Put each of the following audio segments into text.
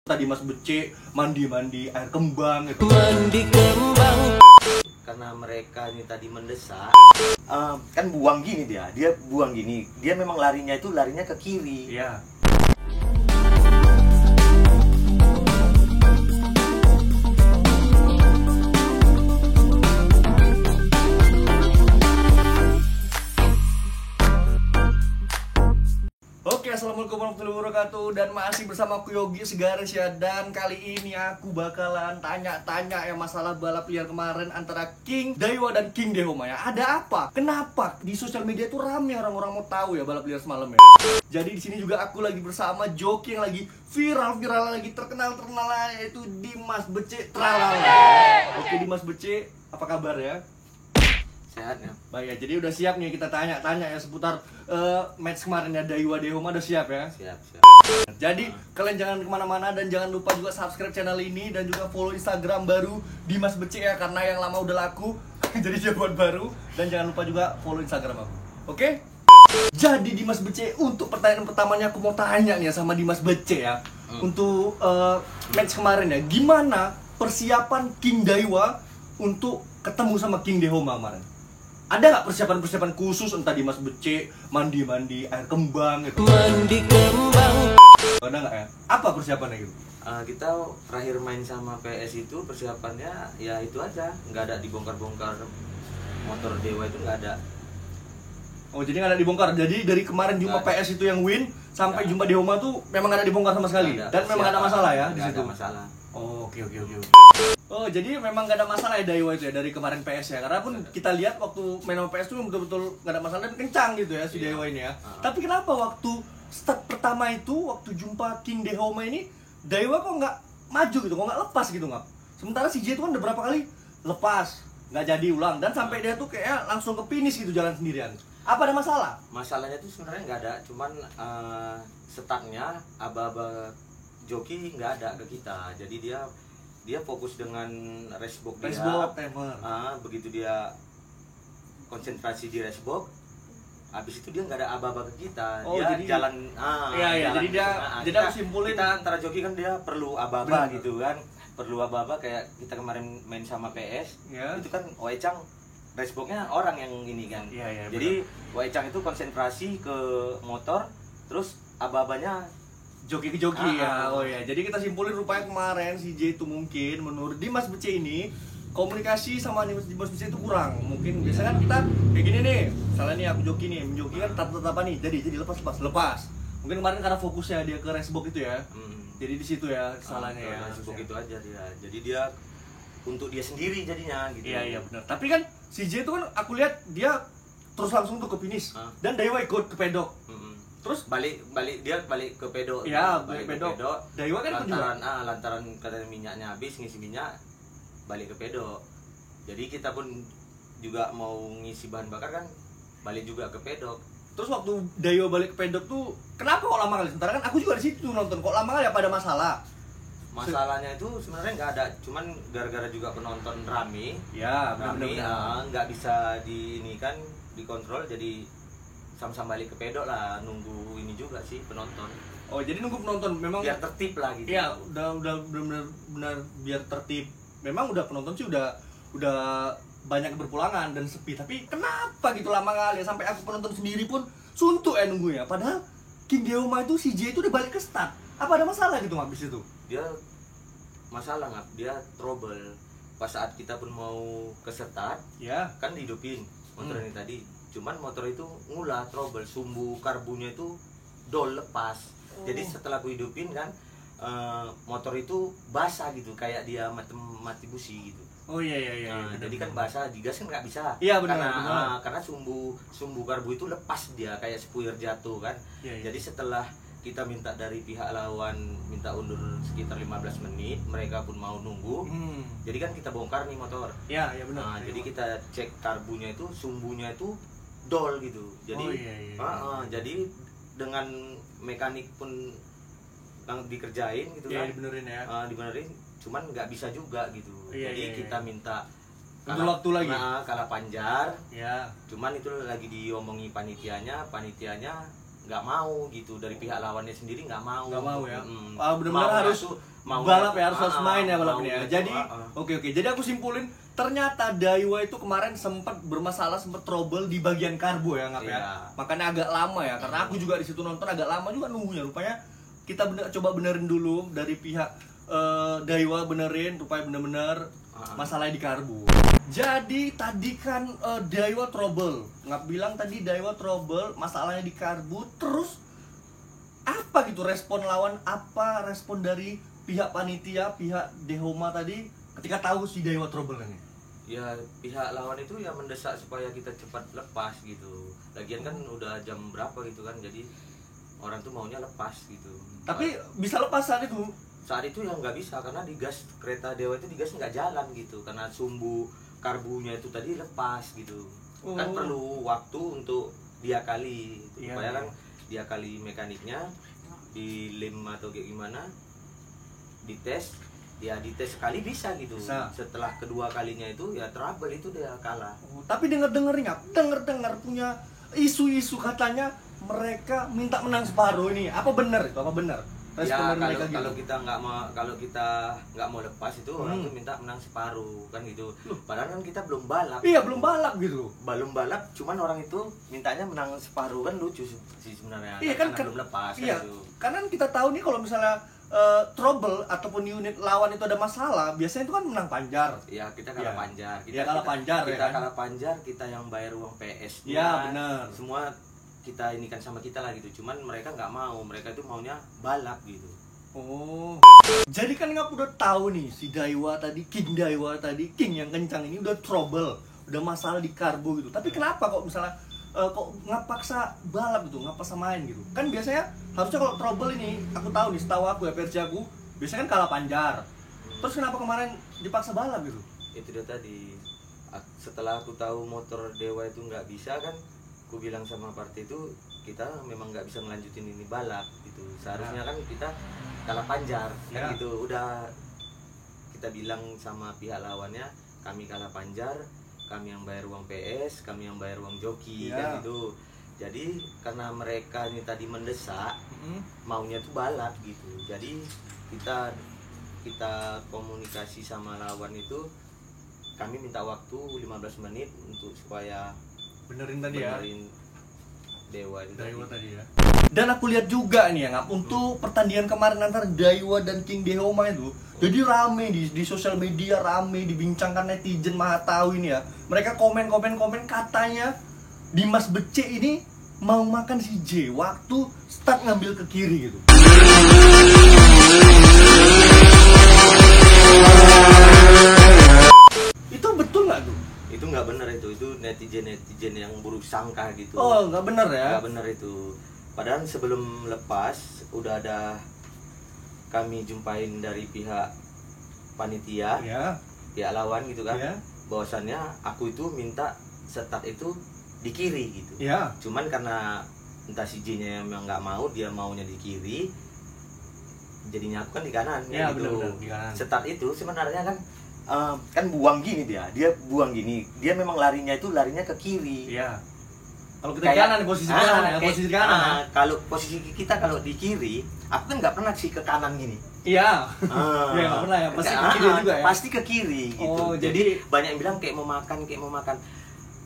Tadi Mas Bece mandi air kembang gitu. Mandi kembang. Karena mereka ini tadi mendesak, kan buang gini dia buang gini, dia memang larinya ke kiri. Iya. Oke, assalamualaikum warahmatullahi wabarakatuh. Dan masih bersama aku Yogi Segaris ya. Dan kali ini aku bakalan tanya-tanya ya masalah balap liar kemarin antara King Daiwa dan King Dehoma ya. Ada apa? Kenapa di sosial media itu rame orang-orang mau tahu ya balap liar semalam ya. Jadi di sini juga aku lagi bersama joki yang lagi viral lagi terkenal yaitu Dimas Bece Tralala. Oke Dimas Bece, apa kabar ya? Sehat ya. Baik ya, jadi udah siap nih kita tanya-tanya ya seputar match kemarin ya Daiwa Dehoma, udah siap ya? Siap. Jadi kalian jangan kemana-mana dan jangan lupa juga subscribe channel ini dan juga follow Instagram baru Dimas Bece ya, karena yang lama udah laku jadi dia buat baru. Dan jangan lupa juga follow Instagram aku. Oke? Jadi Dimas Bece, untuk pertanyaan pertamanya aku mau tanya nih ya sama Dimas Bece ya. Untuk match kemarin ya, gimana persiapan King Daiwa untuk ketemu sama King Dehoma kemarin? Ada nggak persiapan khusus, entah Dimas Bece mandi air kembang gitu? Mandi kembang. Ada nggak ya? Apa persiapannya gitu? Kita terakhir main sama PS itu persiapannya ya itu aja, nggak ada dibongkar-bongkar motor Dewa itu nggak ada. Oh, jadi nggak ada dibongkar. Jadi dari kemarin jumpa PS itu yang win sampai jumpa Dehoma tuh memang nggak ada dibongkar sama sekali. Dan memang nggak ada masalah ya di situ. Nggak ada masalah. Oh, oke. Oh, jadi memang nggak ada masalah ya Daiwa itu ya dari kemarin PS ya. Karena pun kita lihat waktu main sama PS itu betul-betul nggak ada masalah dan kencang gitu ya si Daiwa ini ya. Tapi kenapa waktu start pertama itu, waktu jumpa King Dehoma ini, Daiwa kok nggak maju gitu, kok nggak lepas gitu nggak? Sementara si J itu kan udah berapa kali lepas, nggak jadi ulang, dan sampai dia tuh kayak langsung ke finish gitu jalan sendirian. Apa ada masalah? Masalahnya tuh sebenarnya nggak ada, cuman startnya aba-aba joki nggak ada ke kita. Jadi dia fokus dengan racebook dia. Begitu dia konsentrasi di racebook, habis itu dia nggak ada aba-aba ke kita. Oh, dia jadi jalan. Iya, jadi dia harus simpulin. Kita antara joki kan dia perlu aba-aba gitu kan, perlu aba-aba kayak kita kemarin main sama PS. Ya. Itu kan Waecang racebooknya orang yang ini kan. Iya, jadi Waecang itu konsentrasi ke motor, terus aba-abanya joki ke joki ya. Oh ya, jadi kita simpulin rupanya kemarin si J itu mungkin menurut Dimas Bece ini komunikasi sama Dimas Bece itu kurang. Mungkin biasanya kan kita kayak gini nih, misalnya nih aku joki nih, menjoki kan tatap-tatapan nih, jadi lepas. Mungkin kemarin karena fokusnya dia ke racebook itu ya. Jadi di situ ya salahnya ya. Racebook itu aja dia. Jadi dia untuk dia sendiri jadinya gitu. Iya benar. Tapi kan si J itu kan aku lihat dia terus langsung tuh ke finish. Dan Daiwa ikut ke pedok. Terus balik dia balik ke pedok. Iya, balik ke pedok. Daiwa kan lantaran katanya minyaknya habis, ngisi minyak balik ke pedok. Jadi kita pun juga mau ngisi bahan bakar kan balik juga ke pedok. Terus waktu Daiwa balik ke pedok tuh kenapa kok lama kali? Sementara kan aku juga di situ nonton. Kok lama kali, apa ada masalah? Masalahnya itu sebenarnya nggak ada, cuman gara-gara juga penonton rame. Ya, nggak bisa kan dikontrol, jadi sama-sama balik ke pedok lah, nunggu ini juga sih penonton. Oh, jadi nunggu penonton memang biar tertib lah gitu. Iya, udah benar biar tertib. Memang udah penonton sih udah banyak berpulangan dan sepi. Tapi kenapa gitu lama kali sampai aku penonton sendiri pun suntuk ya nunggunya. Padahal King Dehoma itu si J itu udah balik ke start. Apa ada masalah gitu habis itu? Dia masalah nggak? Dia trouble. Pas saat kita pun mau ke start, ya kan dihidupin motor ini tadi. Cuman motor itu ngulah trouble, sumbu karbunya itu lepas. Jadi setelah aku hidupin kan, motor itu basah gitu, kayak dia mati busi gitu. Oh iya. Jadi kan basah, digas kan nggak bisa. Iya benar. Karena sumbu karbu itu lepas dia, kayak spuyer jatuh kan. Iya. Jadi setelah kita minta dari pihak lawan minta undur sekitar 15 menit, mereka pun mau nunggu. Jadi kan kita bongkar nih motor. Iya benar. Jadi kita cek karbunya itu, sumbunya itu dol gitu. Jadi jadi dengan mekanik pun yang dikerjain gitu kan. Dibenerin ya. Dibenerin, cuman nggak bisa juga gitu. Jadi kita minta waktu lagi. Kalah panjar. Ya. Cuman itu lagi diomongi panitianya nggak mau gitu, dari pihak lawannya sendiri nggak mau. Nggak mau ya. Benar-benar balap ya, harus main ya balap ini ya. maunya Jadi itu, oke. Jadi aku simpulin ternyata Daiwa itu kemarin sempat bermasalah, sempat trouble di bagian karbo ya, Ngap ya. Iya. Makanya agak lama ya, karena aku juga di situ nonton agak lama juga nunggunya. Rupanya kita coba benerin dulu dari pihak Daiwa, benerin rupanya bener-bener masalahnya di karbo. Jadi tadi kan Daiwa trouble, Ngap bilang tadi Daiwa trouble, masalahnya di karbo. Terus apa gitu respon lawan, apa respon dari pihak panitia, pihak Dehoma tadi ketika tahu si Daiwa trouble ini? Ya pihak lawan itu ya mendesak supaya kita cepat lepas gitu. Lagian kan udah jam berapa gitu kan, jadi orang tuh maunya lepas gitu. Tapi bisa lepas saat itu? Saat itu ya nggak bisa, karena di gas kereta Dewa itu digas nggak jalan gitu, karena sumbu karbunya itu tadi lepas gitu. Kan perlu waktu untuk diakali gitu. Supaya kan diakali mekaniknya, di lem atau kayak gimana, dites, ya dites sekali bisa gitu. Setelah kedua kalinya itu ya trouble, itu dia kalah. Tapi dengar punya isu-isu katanya mereka minta menang separuh ini. Apa benar itu? Apa benar? Ya kalau kita nggak mau lepas itu orang tuh minta menang separuh kan gitu. Padahal kan kita belum balap. Iya, belum balap gitu. Belum balap, cuman orang itu mintanya menang separuh, kan lucu sih sebenarnya. Iya kan, belum lepas. Iya. Kan gitu. Karena kita tahu nih kalau misalnya trouble ataupun unit lawan itu ada masalah, biasanya itu kan menang Panjar. Iya, kita kalah Panjar. Kita kalah Panjar ya. Kita kalah Panjar, kita yang bayar uang PS. Iya, benar. Semua kita ini kan sama kita lah gitu. Cuman mereka nggak mau, mereka itu maunya balap gitu. Oh. Jadi kan Ngap udah tahu nih si Daiwa tadi, King yang kencang ini udah trouble, udah masalah di karbo gitu. Tapi kenapa kok misalnya kok Ngap paksa balap gitu, Ngap paksa main gitu? Kan biasanya harusnya kalau trouble ini, aku tahu nih, setahu aku ya, versi aku biasanya kan kalah Panjar. Terus kenapa kemarin dipaksa balap gitu? Itu dia tadi. Setelah aku tahu motor Dewa itu nggak bisa kan, aku bilang sama partai itu, kita memang nggak bisa ngelanjutin ini balap gitu. Seharusnya kan kita kalah Panjar kan gitu. Udah kita bilang sama pihak lawannya, kami kalah Panjar, kami yang bayar uang PS, kami yang bayar uang joki kan gitu. Jadi karena mereka ini tadi mendesak, maunya tuh balap gitu. Jadi kita komunikasi sama lawan itu, kami minta waktu 15 menit untuk supaya benerin Dewa tadi ya. Dan aku lihat juga nih ya, Ngap, untuk pertandingan kemarin antara Daiwa dan King Dehoma itu, jadi rame di sosial media, rame dibincangkan netizen maha tahu ini ya. Mereka komen katanya Dimas Becek ini mau makan si J waktu start ngambil ke kiri gitu. Itu betul nggak tuh? Itu nggak benar itu netizen yang buruk sangka gitu. Oh, nggak benar ya? Nggak benar itu. Padahal sebelum lepas udah ada kami jumpain dari pihak panitia, pihak lawan gitu kan, bahwasannya aku itu minta start itu di kiri gitu. Cuman karena entah si J-nya memang nggak mau, dia maunya di kiri, jadinya aku kan di kanan. Gitu. Bener-bener di kanan. Start itu sebenarnya kan buang gini, dia buang gini, dia memang larinya ke kiri. Kalau kita di kanan, posisi kanan, kalau posisi kita kalau di kiri, aku kan nggak pernah sih ke kanan gini. Nggak pernah ya, pasti ke kiri juga ya. Pasti ke kiri gitu. Jadi banyak yang bilang kayak mau makan.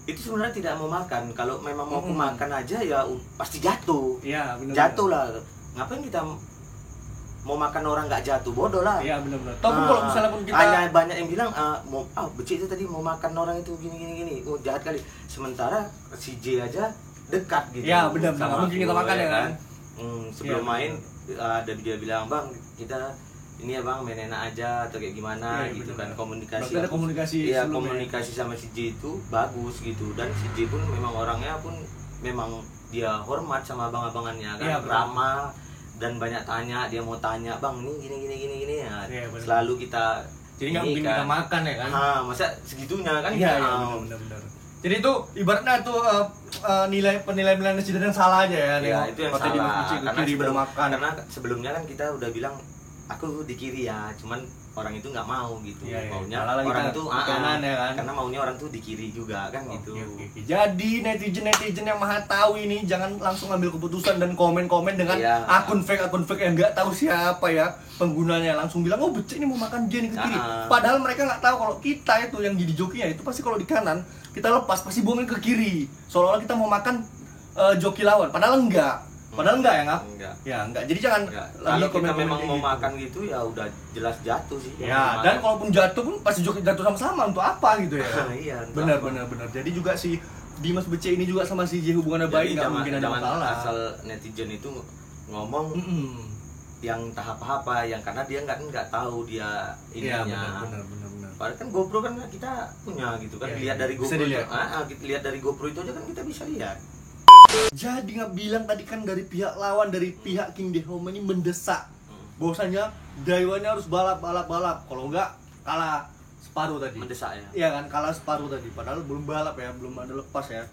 Itu sebenarnya tidak mau makan. Kalau memang mau makan aja ya pasti jatuh. Jatuh lah. Ngapain kita mau makan orang nggak jatuh, bodoh lah. Iya benar-benar. Tapi kalau misalnya pun kita banyak yang bilang Becek itu tadi mau makan orang itu gini, oh jahat kali. Sementara si J aja dekat gitu. Iya benar-benar. Mungkin kita makan ya kan. Sebelum main ada dia bilang, "Bang, kita ini ya Bang, main enak aja atau kayak gimana gitu kan." Komunikasi. Ada komunikasi. Iya, komunikasi sama si J itu bagus gitu, dan si J pun memang orangnya pun memang dia hormat sama abang-abangannya kan, ramah. Dan banyak tanya, dia mau tanya, "Bang, ini gini ya." Selalu kita jadi nggak mungkin kita makan ya kan. Masa segitunya kan. Iya, benar. Jadi itu ibaratnya tuh penilaian netizen yang salah aja ya. Iya, itu yang salah. Karena sebelumnya kan kita udah bilang aku di kiri ya, cuman orang itu nggak mau gitu. Iya, iya. Maunya Malah orang kita itu di kanan ya kan. karena maunya orang tuh di kiri juga kan gitu. Oke. Jadi netizen yang maha tahu ini jangan langsung ambil keputusan dan komen-komen dengan Iya. akun fake yang nggak tahu siapa ya penggunanya, langsung bilang oh becek ini mau makan dia nih ke kiri. Padahal mereka nggak tahu kalau kita itu yang jadi jokinya itu pasti kalau di kanan kita lepas pasti buangin ke kiri. Seolah-olah kita mau makan joki lawan. Padahal enggak. Padahal enggak ya, Ngap? Enggak. Ya, enggak. Jadi jangan Kalau kita memang kayak mau gitu. makan gitu ya udah jelas jatuh sih. Ya, dan kalaupun jatuh pun pasti jatuh sama-sama untuk apa gitu ya. Iya, benar. Jadi juga si Dimas Bece ini juga sama si J hubungannya baik, nggak mungkin ada masalah. Asal netizen itu ngomong yang tahap apa, yang karena dia nggak tahu dia Iya, ininya. benar. Padahal kan GoPro kan kita punya gitu kan. Iya, Lihat dari bisa GoPro itu, dilihat. kita lihat dari GoPro itu aja kan kita bisa lihat. Jadi nggak bilang tadi kan dari pihak lawan, dari pihak King Dehome ini mendesak bahwasanya Daiwa ini harus balap. Kalau nggak kalah separuh tadi. Mendesak ya. Iya kan, kalah separuh tadi. Padahal belum balap ya, belum ada lepas ya.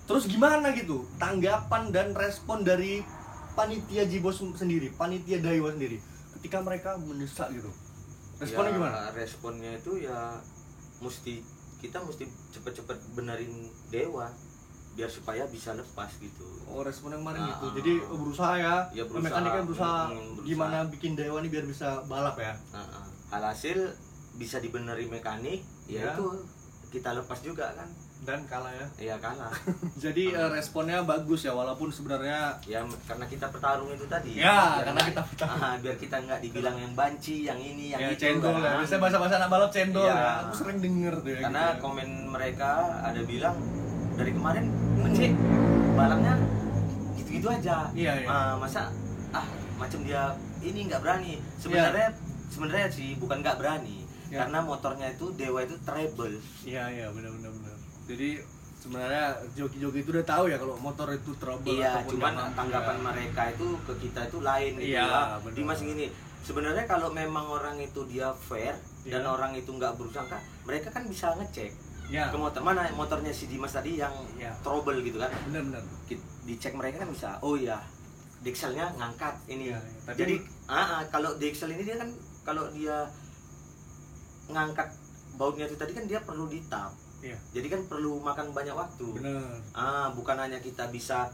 Terus gimana gitu tanggapan dan respon dari panitia Jibos sendiri, panitia Daiwa sendiri ketika mereka mendesak gitu? Responnya Ya, gimana? Responnya itu ya kita mesti cepet-cepet benerin Dewa biar supaya bisa lepas gitu. Oh, respon yang kemarin gitu. Jadi berusaha ya, Ya, berusaha. mekaniknya berusaha Berusaha. gimana bikin Dewa ini biar bisa balap ya. Alhasil bisa dibenerin mekanik, Ya. ya itu kita lepas juga kan. Dan kalah ya. Iya kalah. Jadi responnya bagus ya, walaupun sebenarnya Ya karena kita bertarung itu tadi. Ya, Biar karena nggak- kita bertarung. biar kita nggak dibilang yang banci, yang ini, yang ya itu. cendol ya. kan. Biasanya bahasa-bahasa anak balap cendol Iya. ya. Aku sering denger tuh ya. Karena gitu ya. komen mereka ada bilang dari kemarin Becek balapnya gitu-gitu aja. Iya. Masa macam dia ini nggak berani. Sebenarnya sih bukan nggak berani. Ya. Karena motornya itu Dewa itu treble. Iya, benar. Jadi sebenarnya joki-joki itu udah tahu ya kalau motor itu trouble. Iya, ataupun cuman yang tanggapan ya. mereka itu ke kita itu lain gitu Iya, ya. benar. Dimas gini, sebenarnya kalau memang orang itu dia fair dan Iya. orang itu nggak bersangka, mereka kan bisa ngecek Ya, ke motor mana motornya si Dimas tadi yang Iya. trouble gitu kan. benar. Dicek mereka kan bisa. Oh iya, Dexelnya ngangkat ini. Iya, iya. Tapi- Jadi kalau Dexel ini dia kan kalau dia ngangkat bautnya itu tadi kan dia perlu ditap. Iya. Jadi kan perlu makan banyak waktu. Benar. Bukan hanya kita bisa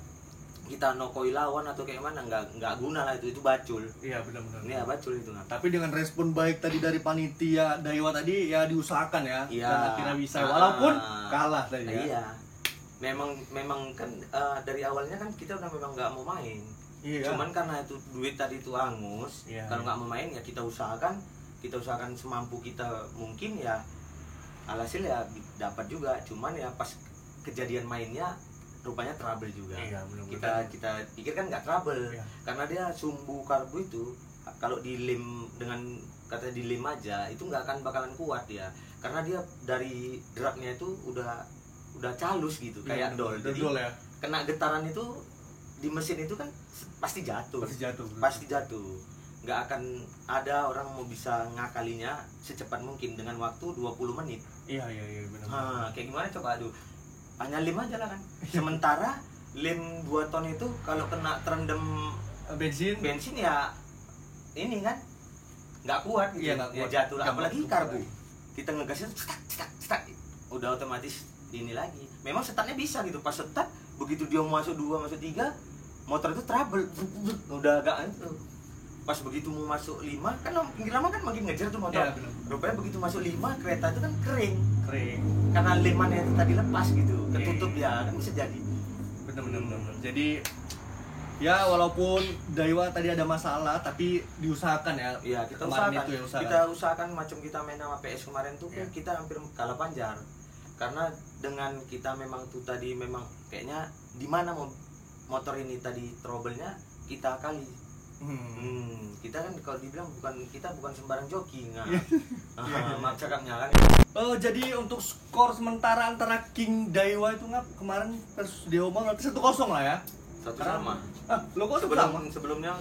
kita nokoi lawan atau kayak mana, nggak guna lah itu bacul. Iya, benar. Ini ya bacul itu kan. Tapi dengan respon baik tadi dari panitia Daiwa tadi ya diusahakan ya. Iya. Dan akhirnya bisa walaupun kalah tadi ya. Iya. Memang kan dari awalnya kan kita udah memang nggak mau main. Iya. Cuman karena itu duit tadi itu hangus, Iya, kalau iya. nggak mau main ya kita usahakan semampu kita mungkin ya. Alhasil ya dapat juga, cuman ya pas kejadian mainnya rupanya trouble juga. Iya, benar-benar. Kita pikir kan nggak trouble, Iya. karena dia sumbu karbu itu kalau dilem dengan kata dilem aja itu nggak akan bakalan kuat ya, karena dia dari draknya itu udah calus gitu kayak Iya, dol. udah Jadi dol ya. kena getaran itu di mesin itu kan pasti jatuh. Pasti jatuh. Nggak akan ada orang mau bisa ngakalinya secepat mungkin dengan waktu 20 menit. Iya, benar. Kayak gimana coba aduh. Hanya lem aja lah kan. Sementara lem 2 ton itu kalau kena terendam bensin ya ini kan nggak kuat gitu. Iya, nggak kuat. Ya jatuh lah. Nggak Apalagi mampu karbu. lagi. Kita ngegasnya cetak. Udah otomatis ini lagi. Memang startnya bisa gitu. Pas start begitu dia masuk 2 masuk 3 motor itu trouble. Udah agak itu. Pas begitu mau masuk 5 kan makin lama kan makin ngejar tuh motor. Iya, benar. Rupanya begitu masuk 5 kereta itu kan kering Kering. karena lemannya itu tadi lepas gitu, ketutup ya kan bisa jadi. Benar. Jadi ya walaupun Daiwa tadi ada masalah tapi diusahakan ya. Iya, kita Kemarin usahakan. itu ya usahakan. Kita usahakan macam kita main sama PS kemarin tuh Iya. kita hampir kalah panjar. Karena dengan kita memang tuh tadi memang kayaknya di mana motor ini tadi trouble-nya kita kali. Kita kan kalau dibilang kita bukan sembarang joki nggak. Maaf cakapnya kan. Jadi untuk skor sementara antara King Daiwa itu kemarin versus Deoma berarti 1-0 lah ya. Satu sama. Lo kok 1-0? Sebelumnya